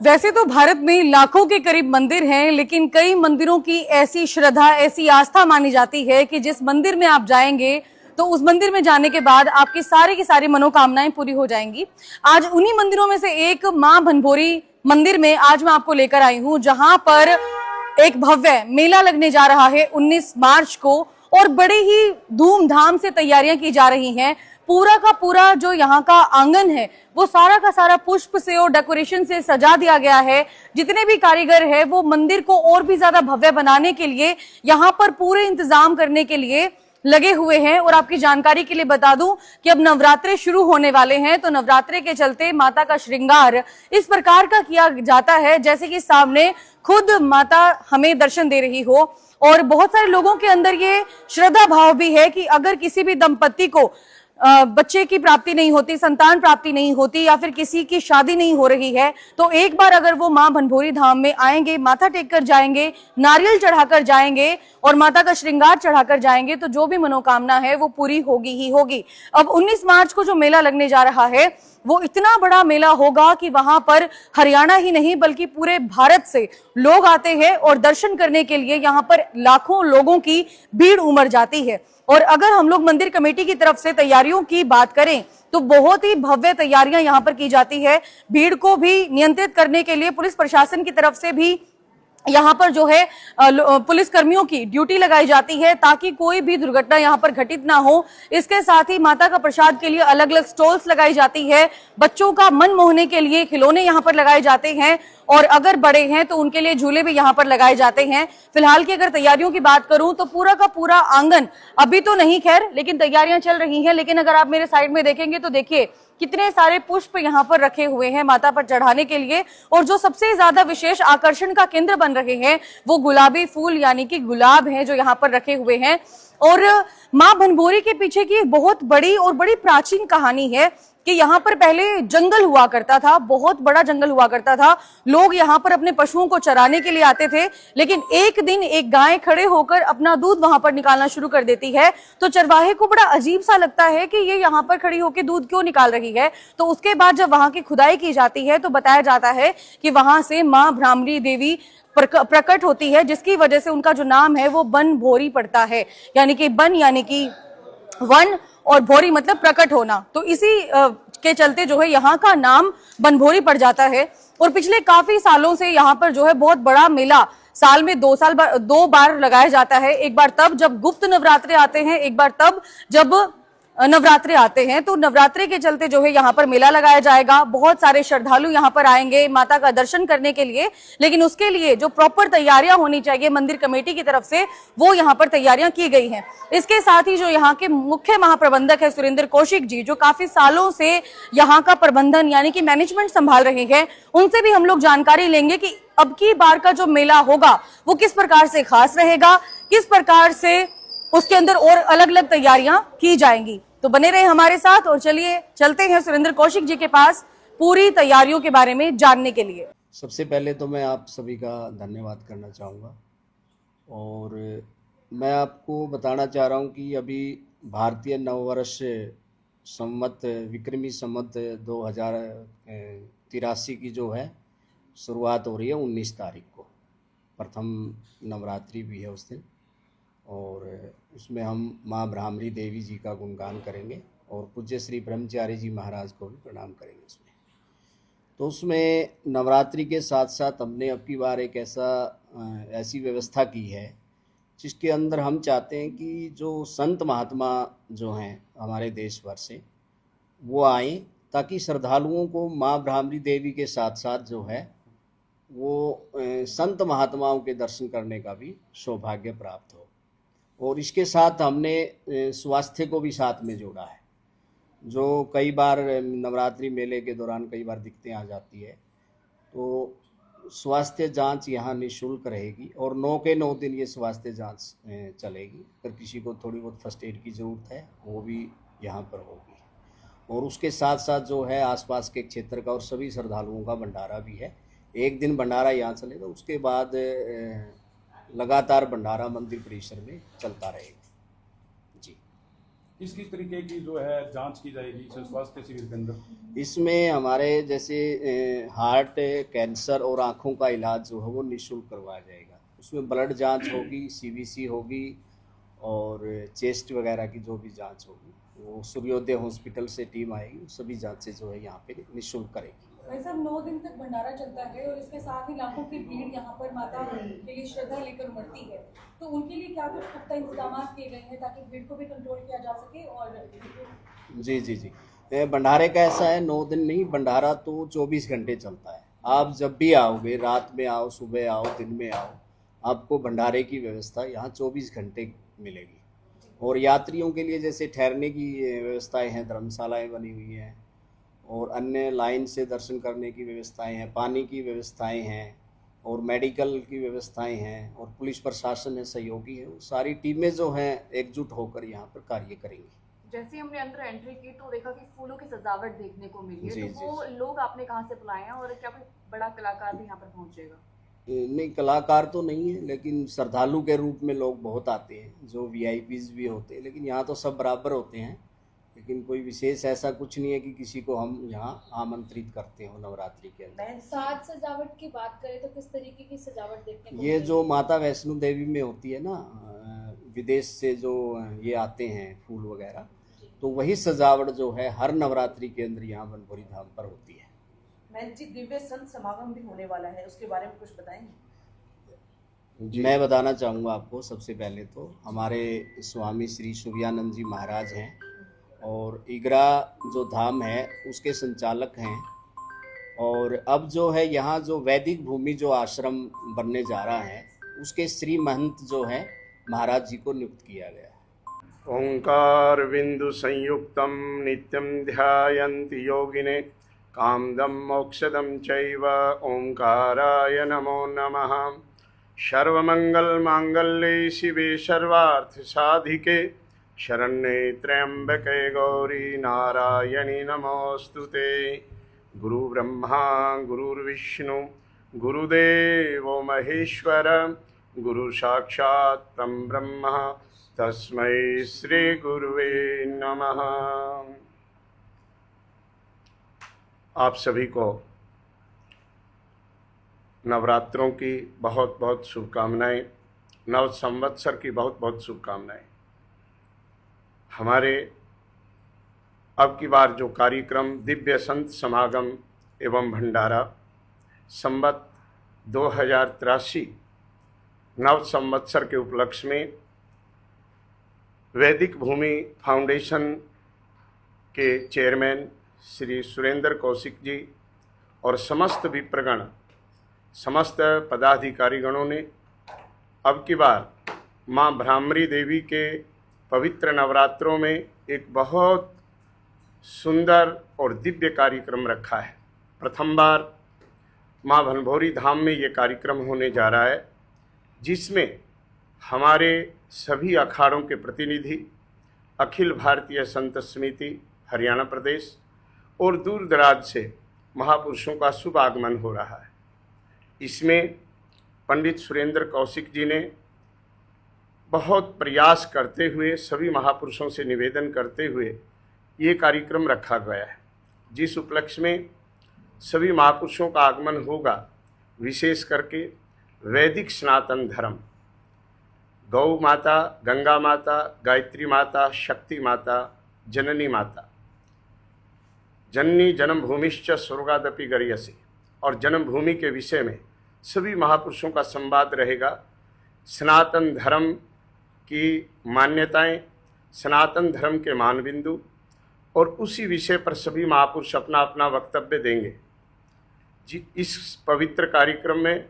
वैसे तो भारत में लाखों के करीब मंदिर हैं, लेकिन कई मंदिरों की ऐसी श्रद्धा, ऐसी आस्था मानी जाती है कि जिस मंदिर में आप जाएंगे तो उस मंदिर में जाने के बाद आपकी सारी की सारी मनोकामनाएं पूरी हो जाएंगी। आज उन्हीं मंदिरों में से एक मां भनभोरी मंदिर में आज मैं आपको लेकर आई हूं, जहां पर एक भव्य मेला लगने जा रहा है 19 मार्च को, और बड़े ही धूमधाम से तैयारियां की जा रही हैं। पूरा का पूरा जो यहाँ का आंगन है वो सारा का सारा पुष्प से और डेकोरेशन से सजा दिया गया है। जितने भी कारीगर है वो मंदिर को और भी ज्यादा भव्य बनाने के लिए यहाँ पर पूरे इंतजाम करने के लिए लगे हुए हैं। और आपकी जानकारी के लिए बता दूं कि अब नवरात्रे शुरू होने वाले हैं, तो नवरात्रे के चलते माता का श्रृंगार इस प्रकार का किया जाता है जैसे कि सामने खुद माता हमें दर्शन दे रही हो। और बहुत सारे लोगों के अंदर ये श्रद्धा भाव भी है कि अगर किसी भी दंपत्ति को बच्चे की प्राप्ति नहीं होती, संतान प्राप्ति नहीं होती, या फिर किसी की शादी नहीं हो रही है, तो एक बार अगर वो मां भनभोरी धाम में आएंगे, माथा टेक कर जाएंगे, नारियल चढ़ाकर जाएंगे और माता का श्रृंगार चढ़ाकर जाएंगे, तो जो भी मनोकामना है वो पूरी होगी ही होगी। अब 19 मार्च को जो मेला लगने जा रहा है वो इतना बड़ा मेला होगा कि वहां पर हरियाणा ही नहीं बल्कि पूरे भारत से लोग आते हैं और दर्शन करने के लिए यहाँ पर लाखों लोगों की भीड़ उमड़ जाती है। और अगर हम लोग मंदिर कमेटी की तरफ से तैयारियों की बात करें तो बहुत ही भव्य तैयारियां यहाँ पर की जाती है। भीड़ को भी नियंत्रित करने के लिए पुलिस प्रशासन की तरफ से भी यहाँ पर जो है पुलिस कर्मियों की ड्यूटी लगाई जाती है ताकि कोई भी दुर्घटना यहाँ पर घटित ना हो। इसके साथ ही माता का प्रसाद के लिए अलग अलग स्टॉल्स लगाई जाती है, बच्चों का मन मोहने के लिए खिलौने यहाँ पर लगाए जाते हैं, और अगर बड़े हैं तो उनके लिए झूले भी यहाँ पर लगाए जाते हैं। फिलहाल की अगर तैयारियों की बात करूं तो पूरा का पूरा आंगन अभी तो नहीं, खैर, लेकिन तैयारियां चल रही हैं। लेकिन अगर आप मेरे साइड में देखेंगे तो देखिए कितने सारे पुष्प यहाँ पर रखे हुए हैं माता पर चढ़ाने के लिए। और जो सबसे ज्यादा विशेष आकर्षण का केंद्र बन रहे हैं वो गुलाबी फूल यानी कि गुलाब हैं जो यहाँ पर रखे हुए हैं। और मां भनभोरी के पीछे की बहुत बड़ी और बड़ी प्राचीन कहानी है कि यहाँ पर पहले जंगल हुआ करता था, बहुत बड़ा जंगल हुआ करता था। लोग यहाँ पर अपने पशुओं को चराने के लिए आते थे, लेकिन एक दिन एक गाय खड़े होकर अपना दूध वहां पर निकालना शुरू कर देती है। तो चरवाहे को बड़ा अजीब सा लगता है कि ये यहाँ पर खड़ी होकर दूध क्यों निकाल रही है। तो उसके बाद जब वहां की खुदाई की जाती है तो बताया जाता है कि वहां से मां भ्रामरी देवी प्रकट होती है, जिसकी वजह से उनका जो नाम है वो बन भोरी पड़ता है। यानी कि बन यानी कि वन और भोरी मतलब प्रकट होना। तो इसी के चलते जो है यहाँ का नाम बनभोरी पड़ जाता है। और पिछले काफी सालों से यहाँ पर जो है बहुत बड़ा मेला साल में दो बार लगाया जाता है। एक बार तब जब गुप्त नवरात्रे आते हैं, एक बार तब जब नवरात्रे आते हैं। तो नवरात्रे के चलते जो है यहाँ पर मेला लगाया जाएगा। बहुत सारे श्रद्धालु यहाँ पर आएंगे माता का दर्शन करने के लिए, लेकिन उसके लिए जो प्रॉपर तैयारियां होनी चाहिए मंदिर कमेटी की तरफ से वो यहाँ पर तैयारियां की गई हैं। इसके साथ ही जो यहाँ के मुख्य महाप्रबंधक है सुरेंद्र कौशिक जी, जो काफी सालों से यहाँ का प्रबंधन यानी कि मैनेजमेंट संभाल रहे हैं, उनसे भी हम लोग जानकारी लेंगे कि अब की बार का जो मेला होगा वो किस प्रकार से खास रहेगा, किस प्रकार से उसके अंदर और अलग अलग तैयारियां की जाएंगी। तो बने रहे हमारे साथ और चलिए चलते हैं सुरेंद्र कौशिक जी के पास पूरी तैयारियों के बारे में जानने के लिए। सबसे पहले तो मैं आप सभी का धन्यवाद करना चाहूँगा, और मैं आपको बताना चाह रहा हूँ कि अभी भारतीय नववर्ष संवत विक्रमी संवत 2083 की जो है शुरुआत हो रही है 19 तारीख को। प्रथम नवरात्रि भी है उस दिन, और उसमें हम माँ भ्रामरी देवी जी का गुणगान करेंगे और पूज्य श्री ब्रह्मचारी जी महाराज को भी प्रणाम करेंगे उसमें। तो उसमें नवरात्रि के साथ साथ हमने अब की बार एक ऐसी व्यवस्था की है जिसके अंदर हम चाहते हैं कि जो संत महात्मा जो हैं हमारे देश भर से वो आएँ, ताकि श्रद्धालुओं को माँ भ्रामरी देवी के साथ साथ जो है वो संत महात्माओं के दर्शन करने का भी सौभाग्य प्राप्त हो। और इसके साथ हमने स्वास्थ्य को भी साथ में जोड़ा है, जो कई बार नवरात्रि मेले के दौरान कई बार दिक्कतें आ जाती है। तो स्वास्थ्य जांच यहाँ निःशुल्क रहेगी और 9 के 9 दिन ये स्वास्थ्य जांच चलेगी। अगर किसी को थोड़ी बहुत फर्स्ट एड की ज़रूरत है वो भी यहाँ पर होगी। और उसके साथ साथ जो है आसपास के क्षेत्र का और सभी श्रद्धालुओं का भंडारा भी है। एक दिन भंडारा यहाँ चलेगा, उसके बाद लगातार भंडारा मंदिर परिसर में चलता रहेगा जी। किस किस तरीके की जो है जांच की जाएगी इस स्वास्थ्य शिविर के अंदर? इसमें हमारे जैसे हार्ट, कैंसर और आँखों का इलाज जो है वो निःशुल्क करवाया जाएगा। उसमें ब्लड जांच होगी, सीबीसी होगी और चेस्ट वगैरह की जो भी जांच होगी वो सूर्योदय हॉस्पिटल से टीम आएगी, वो सभी जांचें जो है यहाँ पे निःशुल्क करेगी। भाई साहब 9 दिन तक भंडारा चलता है और इसके साथ ही लाखों की भीड़ यहाँ पर माता के लिए श्रद्धा लेकर उमड़ती है, तो उनके लिए क्या कुछ पुख्ता इंतजाम किए गए हैं ताकि भीड़ को भी कंट्रोल किया जा सके? और जी जी जी, भंडारे का ऐसा है, 9 दिन नहीं, भंडारा तो 24 घंटे चलता है। आप जब भी आओगे, रात में आओ, सुबह आओ, दिन में आओ, आपको भंडारे की व्यवस्था यहाँ 24 घंटे मिलेगी। और यात्रियों के लिए जैसे ठहरने की व्यवस्थाएं हैं, धर्मशालाएं बनी हुई हैं और अन्य लाइन से दर्शन करने की व्यवस्थाएं हैं, पानी की व्यवस्थाएं हैं और मेडिकल की व्यवस्थाएं हैं और पुलिस प्रशासन है, सहयोगी है, वो सारी टीमें जो हैं एकजुट होकर यहाँ पर कार्य करेंगी। जैसे हमने अंदर एंट्री की तो देखा कि फूलों की सजावट देखने को मिली है, जी, तो वो लोग आपने कहाँ से बुलाए हैं और क्या कोई बड़ा कलाकार भी यहाँ पर पहुंचेगा? नहीं, कलाकार तो नहीं है, लेकिन श्रद्धालु के रूप में लोग बहुत आते हैं, जो वीआईपीज भी होते हैं, लेकिन यहाँ तो सब बराबर होते हैं। लेकिन कोई विशेष ऐसा कुछ नहीं है कि किसी को हम यहाँ आमंत्रित करते हो नवरात्रि के अंदर। साज सजावट की बात करें तो किस तरीके की सजावट देखने को ये मिलेगी? जो माता वैष्णो देवी में होती है ना, विदेश से जो ये आते हैं फूल वगैरह, तो वही सजावट जो है हर नवरात्रि के अंदर यहाँ बनभोरी धाम पर होती है। महंत जी, दिव्य संत समागम भी होने वाला है, उसके बारे में कुछ बताएंगे? मैं बताना चाहूँगा आपको, सबसे पहले तो हमारे स्वामी श्री सूर्यानंद जी महाराज हैं और इगरा जो धाम है उसके संचालक हैं। और अब जो है यहाँ जो वैदिक भूमि जो आश्रम बनने जा रहा है उसके श्री महंत जो है महाराज जी को नियुक्त किया गया है। ओंकार बिंदु संयुक्तम नित्यं ध्यायन्ति योगिने कामदं मोक्षदं चैव ओंकाराय नमो नमः। सर्वमंगल मांगल्ये शिवे सर्वार्थ साधिके शरण्ये त्र्यंबके गौरी नारायणी नमोस्तुते। गुरु ब्रह्मा गुरुर्विष्णु गुरुदेवो महेश्वर गुरु साक्षात् परं ब्रह्म तस्मै श्री गुरुवे नमः। आप सभी को नवरात्रों की बहुत बहुत शुभकामनाएं, नव संवत्सर की बहुत बहुत शुभकामनाएं। हमारे अब की बार जो कार्यक्रम दिव्य संत समागम एवं भंडारा संवत 2083 नव संवत्सर के उपलक्ष्य में वैदिक भूमि फाउंडेशन के चेयरमैन श्री सुरेंद्र कौशिक जी और समस्त विप्रगण, समस्त पदाधिकारीगणों ने अब की बार माँ भ्रामरी देवी के पवित्र नवरात्रों में एक बहुत सुंदर और दिव्य कार्यक्रम रखा है। प्रथम बार माँ भनभौरी धाम में ये कार्यक्रम होने जा रहा है, जिसमें हमारे सभी अखाड़ों के प्रतिनिधि, अखिल भारतीय संत समिति हरियाणा प्रदेश और दूर दराज से महापुरुषों का शुभ आगमन हो रहा है। इसमें पंडित सुरेंद्र कौशिक जी ने बहुत प्रयास करते हुए, सभी महापुरुषों से निवेदन करते हुए ये कार्यक्रम रखा गया है, जिस उपलक्ष्य में सभी महापुरुषों का आगमन होगा। विशेष करके वैदिक सनातन धर्म, गौ माता, गंगा माता, गायत्री माता, शक्ति माता, जननी माता, जननी जन्मभूमिश्च स्वर्गादपि गरीयसी, और जन्मभूमि के विषय में सभी महापुरुषों का संवाद रहेगा। सनातन धर्म की मान्यताएं, सनातन धर्म के मानबिंदु, और उसी विषय पर सभी महापुरुष अपना अपना वक्तव्य देंगे। इस पवित्र कार्यक्रम में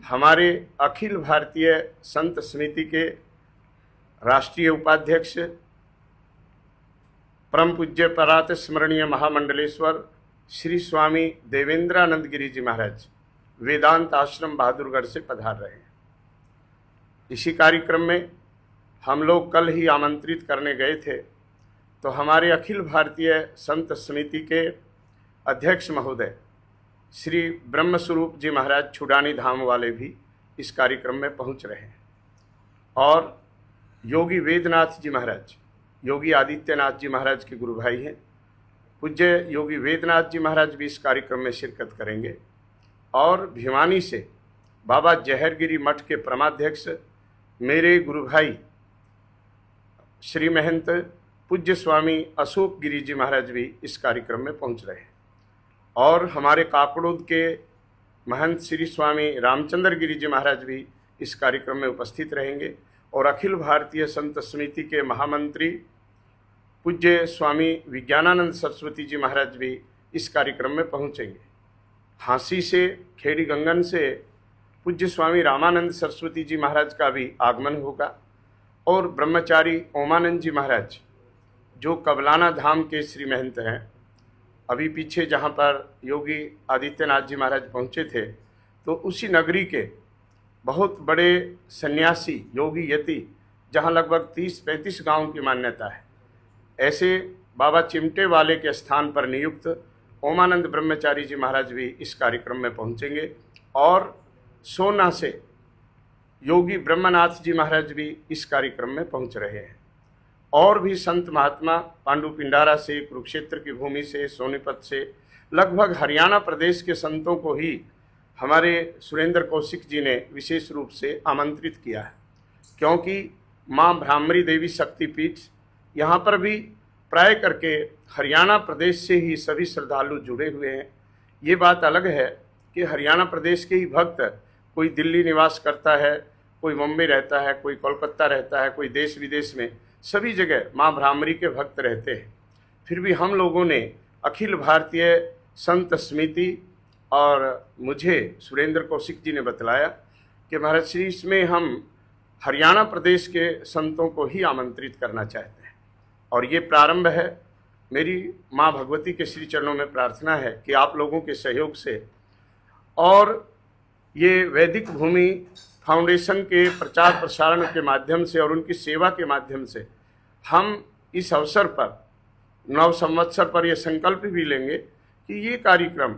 हमारे अखिल भारतीय संत समिति के राष्ट्रीय उपाध्यक्ष परम पूज्य परात स्मरणीय महामंडलेश्वर श्री स्वामी देवेंद्रानंद गिरी जी महाराज वेदांत आश्रम बहादुरगढ़ से पधार रहे हैं। इसी कार्यक्रम में हम लोग कल ही आमंत्रित करने गए थे, तो हमारे अखिल भारतीय संत समिति के अध्यक्ष महोदय श्री ब्रह्मस्वरूप जी महाराज छुडानी धाम वाले भी इस कार्यक्रम में पहुंच रहे हैं, और योगी वेदनाथ जी महाराज, योगी आदित्यनाथ जी महाराज के गुरु भाई हैं। पूज्य योगी वेदनाथ जी महाराज भी इस कार्यक्रम में शिरकत करेंगे और भिवानी से बाबा जहरगिरी मठ के परमाध्यक्ष मेरे गुरु भाई श्री महंत पूज्य स्वामी अशोक गिरी जी महाराज भी इस कार्यक्रम में पहुंच रहे हैं और हमारे काकड़ोद के महंत श्री स्वामी रामचंद्र गिरी जी महाराज भी इस कार्यक्रम में उपस्थित रहेंगे और अखिल भारतीय संत समिति के महामंत्री पूज्य स्वामी विज्ञानानंद सरस्वती जी महाराज भी इस कार्यक्रम में पहुंचेंगे। हांसी से खेड़ी गंगन से पूज्य स्वामी रामानंद सरस्वती जी महाराज का भी आगमन होगा और ब्रह्मचारी ओमानंद जी महाराज जो कबलाना धाम के श्री महंत हैं, अभी पीछे जहाँ पर योगी आदित्यनाथ जी महाराज पहुँचे थे तो उसी नगरी के बहुत बड़े सन्यासी योगी यति, जहाँ लगभग 30-35 गांव की मान्यता है, ऐसे बाबा चिमटे वाले के स्थान पर नियुक्त ओमानंद ब्रह्मचारी जी महाराज भी इस कार्यक्रम में पहुँचेंगे और सोना से योगी ब्रह्मनाथ जी महाराज भी इस कार्यक्रम में पहुँच रहे हैं। और भी संत महात्मा पांडु पिंडारा से, कुरुक्षेत्र की भूमि से, सोनीपत से, लगभग हरियाणा प्रदेश के संतों को ही हमारे सुरेंद्र कौशिक जी ने विशेष रूप से आमंत्रित किया है, क्योंकि माँ भ्रामरी देवी शक्तिपीठ यहाँ पर भी प्राय करके हरियाणा प्रदेश से ही सभी श्रद्धालु जुड़े हुए हैं। ये बात अलग है कि हरियाणा प्रदेश के ही भक्त, कोई दिल्ली निवास करता है, कोई मुंबई रहता है, कोई कोलकाता रहता है, कोई देश विदेश में, सभी जगह माँ भ्रामरी के भक्त रहते हैं। फिर भी हम लोगों ने अखिल भारतीय संत समिति और मुझे सुरेंद्र कौशिक जी ने बतलाया कि महाराज श्री इसमें हम हरियाणा प्रदेश के संतों को ही आमंत्रित करना चाहते हैं और ये प्रारंभ है। मेरी माँ भगवती के श्री चरणों में प्रार्थना है कि आप लोगों के सहयोग से और ये वैदिक भूमि फाउंडेशन के प्रचार प्रसारण के माध्यम से और उनकी सेवा के माध्यम से हम इस अवसर पर नव संवत्सर पर यह संकल्प भी लेंगे कि ये कार्यक्रम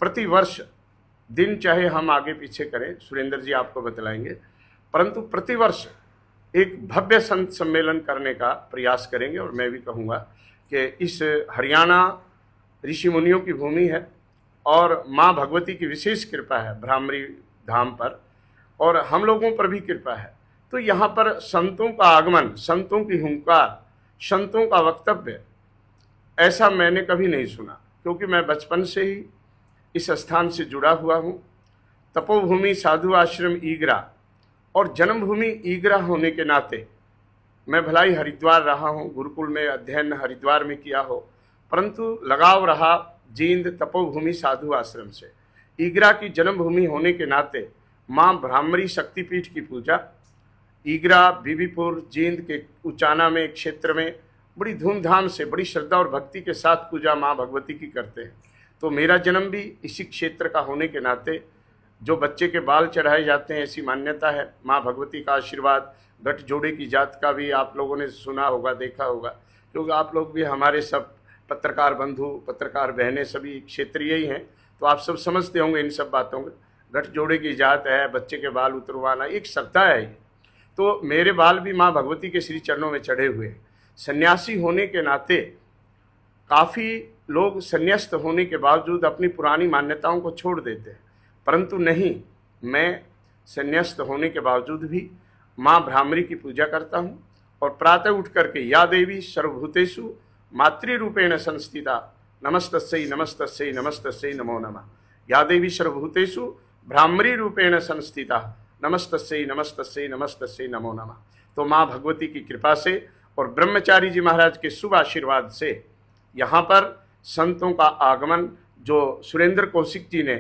प्रतिवर्ष, दिन चाहे हम आगे पीछे करें, सुरेंद्र जी आपको बतलाएंगे, परंतु प्रतिवर्ष एक भव्य संत सम्मेलन करने का प्रयास करेंगे। और मैं भी कहूँगा कि इस हरियाणा ऋषि मुनियों की भूमि है और माँ भगवती की विशेष कृपा है भ्रामरी धाम पर और हम लोगों पर भी कृपा है, तो यहाँ पर संतों का आगमन, संतों की हुंकार, संतों का वक्तव्य ऐसा मैंने कभी नहीं सुना, क्योंकि मैं बचपन से ही इस स्थान से जुड़ा हुआ हूँ। तपोभूमि साधु आश्रम ईगरा और जन्मभूमि ईगरा होने के नाते मैं भलाई हरिद्वार रहा हूँ, गुरुकुल में अध्ययन हरिद्वार में किया हो, परंतु लगाव रहा जींद तपोभूमि साधु आश्रम से। ईगरा की जन्मभूमि होने के नाते माँ भ्रामरी शक्तिपीठ की पूजा ईगरा, बीबीपुर, जींद के उचाना में क्षेत्र में बड़ी धूमधाम से, बड़ी श्रद्धा और भक्ति के साथ पूजा माँ भगवती की करते हैं। तो मेरा जन्म भी इसी क्षेत्र का होने के नाते जो बच्चे के बाल चढ़ाए जाते हैं, ऐसी मान्यता है। माँ भगवती का आशीर्वाद, गठ जोड़े की जात का भी आप लोगों ने सुना होगा, देखा होगा, क्योंकि आप लोग भी हमारे सब पत्रकार बंधु, पत्रकार बहनें सभी क्षेत्रीय ही हैं, तो आप सब समझते होंगे इन सब बातों को। गठ जोड़े की जात है, बच्चे के बाल उतरवाना एक श्रद्धा है। तो मेरे बाल भी माँ भगवती के श्री चरणों में चढ़े हुए हैं। सन्यासी होने के नाते काफ़ी लोग संन्यास्त होने के बावजूद अपनी पुरानी मान्यताओं को छोड़ देते हैं, परंतु नहीं, मैं संन्यास्त होने के बावजूद भी माँ भ्रामरी की पूजा करता हूँ और प्रातः उठ करके या देवी सर्वभूतेषु मातृरूपेण संस्थिता नमस्तस्यै नमस्तस्यै नमस्तस्यै नमो नमः, या देवी सर्वभूतेषु भ्रामरी रूपेण संस्थिता नमस्तस्यै नमस्तस्यै नमस्तस्यै नमो नमः। तो माँ भगवती की कृपा से और ब्रह्मचारी जी महाराज के शुभ आशीर्वाद से यहाँ पर संतों का आगमन, जो सुरेंद्र कौशिक जी ने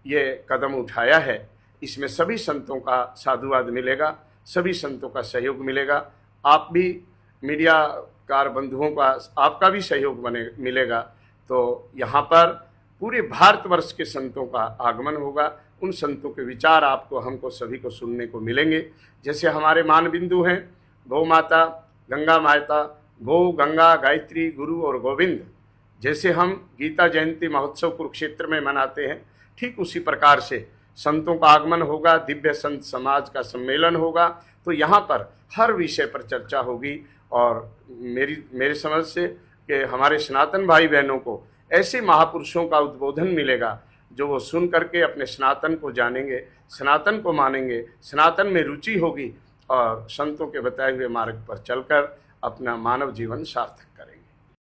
ये कदम उठाया है, इसमें सभी संतों का साधुवाद मिलेगा, सभी संतों का सहयोग मिलेगा। आप भी मीडियाकार बंधुओं का, आपका भी सहयोग मिलेगा। तो यहाँ पर पूरे भारतवर्ष के संतों का आगमन होगा। उन संतों के विचार आपको, हमको, सभी को सुनने को मिलेंगे। जैसे हमारे मानबिंदु हैं गौ माता, गंगा माता, गौ, गंगा, गायत्री, गुरु और गोविंद, जैसे हम गीता जयंती महोत्सव कुरुक्षेत्र में मनाते हैं, ठीक उसी प्रकार से संतों का आगमन होगा, दिव्य संत समाज का सम्मेलन होगा। तो यहाँ पर हर विषय पर चर्चा होगी और मेरे समझ से कि हमारे सनातन भाई बहनों को ऐसे महापुरुषों का उद्बोधन मिलेगा जो वो सुन करके अपने सनातन को जानेंगे, सनातन को मानेंगे, सनातन में रुचि होगी और संतों के बताए हुए मार्ग पर चलकर अपना मानव जीवन सार्थक करेंगे।